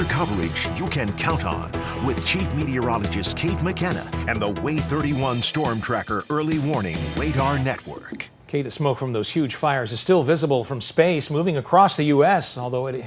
weather coverage you can count on with Chief Meteorologist Kate McKenna and the Way 31 Storm Tracker Early Warning Radar Network. Kate, the smoke from those huge fires is still visible from space moving across the U.S., although it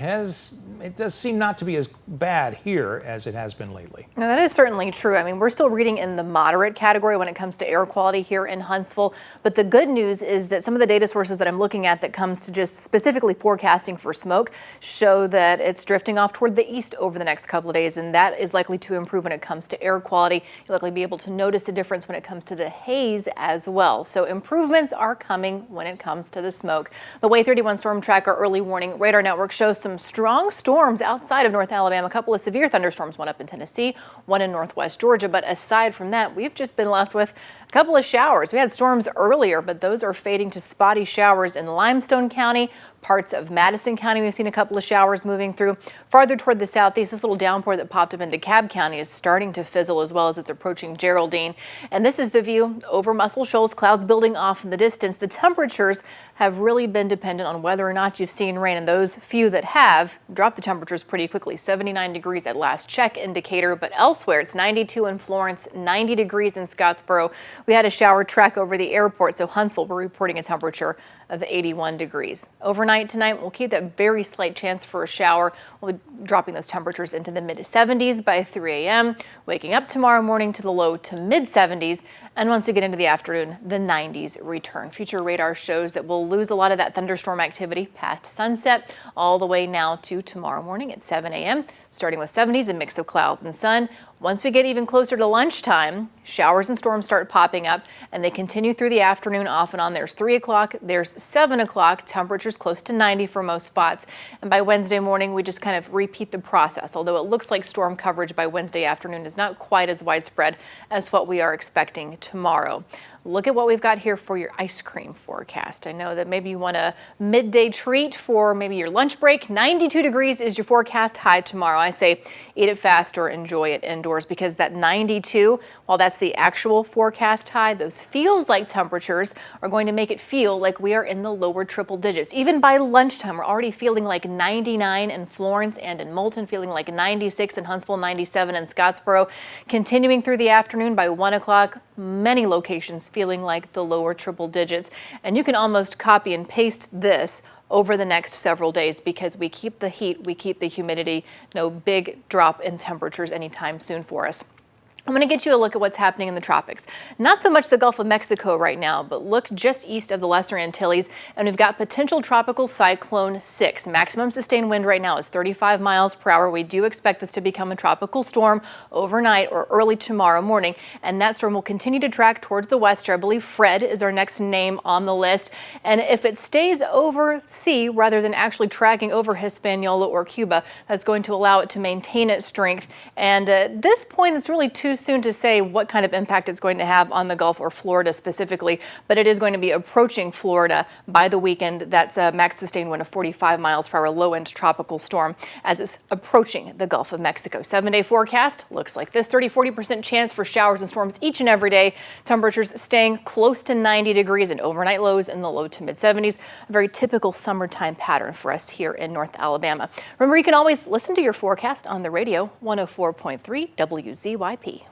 does seem not to be as bad here as it has been lately. Now, that is certainly true. I mean, we're still reading in the moderate category when it comes to air quality here in Huntsville. But the good news is that some of the data sources that I'm looking at that comes to just specifically forecasting for smoke show that it's drifting off toward the east over the next couple of days. And that is likely to improve when it comes to air quality. You'll likely be able to notice a difference when it comes to the haze as well. So improvements are coming when it comes to the smoke. The Way 31 Storm Tracker Early Warning Radar Network shows some strong storms outside of North Alabama. A couple of severe thunderstorms, one up in Tennessee, one in northwest Georgia. But aside from that, we've just been left with a couple of showers. We had storms earlier, but those are fading to spotty showers in Limestone County. Parts of Madison County, we've seen a couple of showers moving through. Farther toward the southeast, this little downpour that popped up into DeKalb County is starting to fizzle as well as it's approaching Geraldine. And this is the view over Muscle Shoals, clouds building off in the distance. The temperatures have really been dependent on whether or not you've seen rain, and those few that have dropped the temperatures pretty quickly. 79 degrees at last check indicator, but elsewhere it's 92 in Florence, 90 degrees in Scottsboro. We had a shower track over the airport, so Huntsville, we're reporting a temperature of 81 degrees. Overnight tonight, we'll keep that very slight chance for a shower. We'll be dropping those temperatures into the mid-70s by 3 a.m., waking up tomorrow morning to the low to mid-70s, and once we get into the afternoon, the 90s return. Future radar shows that we'll lose a lot of that thunderstorm activity past sunset all the way now to tomorrow morning at 7 a.m., starting with 70s, a mix of clouds and sun. Once we get even closer to lunchtime, showers and storms start popping up, and they continue through the afternoon off and on. There's 3 o'clock, there's 7 o'clock, temperatures close to 90 for most spots. And by Wednesday morning, we just kind of repeat the process, although it looks like storm coverage by Wednesday afternoon is not quite as widespread as what we are expecting tomorrow. Look at what we've got here for your ice cream forecast. I know that maybe you want a midday treat for maybe your lunch break. 92 degrees is your forecast high tomorrow. I say eat it fast or enjoy it indoors, because that 92, while that's the actual forecast high, those feels like temperatures are going to make it feel like we are in the lower triple digits. Even by lunchtime, we're already feeling like 99 in Florence and in Moulton, feeling like 96 in Huntsville, 97 in Scottsboro. Continuing through the afternoon by 1 o'clock, many locations feeling like the lower triple digits. And you can almost copy and paste this over the next several days, because we keep the heat, we keep the humidity. No big drop in temperatures anytime soon for us. I'm going to get you a look at what's happening in the tropics. Not so much the Gulf of Mexico right now, but look just east of the Lesser Antilles, and we've got potential tropical cyclone 6. Maximum sustained wind right now is 35 miles per hour. We do expect this to become a tropical storm overnight or early tomorrow morning, and that storm will continue to track towards the west. I believe Fred is our next name on the list, and if it stays over sea rather than actually tracking over Hispaniola or Cuba, that's going to allow it to maintain its strength. And at this point, it's really too soon to say what kind of impact it's going to have on the Gulf or Florida specifically, but it is going to be approaching Florida by the weekend. That's a max sustained wind of 45 miles per hour, low-end tropical storm as it's approaching the Gulf of Mexico. 7-day forecast looks like this: 30-40% chance for showers and storms each and every day. Temperatures staying close to 90 degrees and overnight lows in the low to mid-70s. A very typical summertime pattern for us here in North Alabama. Remember, you can always listen to your forecast on the radio, 104.3 WZYP.